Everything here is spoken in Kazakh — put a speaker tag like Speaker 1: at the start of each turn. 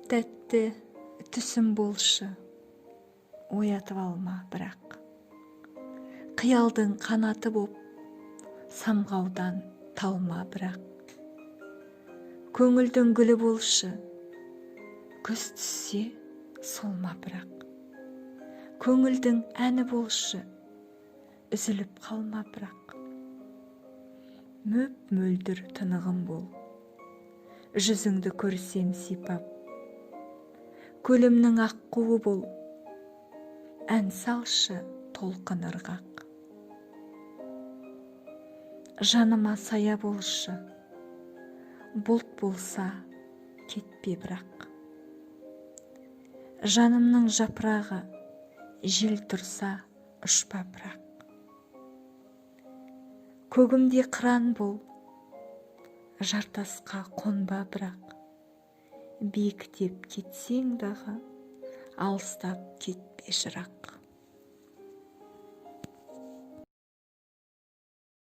Speaker 1: тәтті түсім болшы, оятып алма бірақ. Қиялдың қанаты боп, самғаудан талма бірақ. Көңілдің гүлі болшы, күз түссе солма бірақ. Көңілдің әні болшы, үзіліп қалма бірақ. Мөп мөлдір тынығым бол, жүзіңді көрсем сипап. Көлімнің аққуы бол, ән салшы толқын ырғақ. Жаныма сая болшы, бұлт болса кетпе бірақ. Жанымның жапырағы жел тұрса ұшпа бірақ. Көгімде қыран бол, жартасқа қонба бірақ. Биіктеп кетсең дағы, алыстап кетпе жырақ.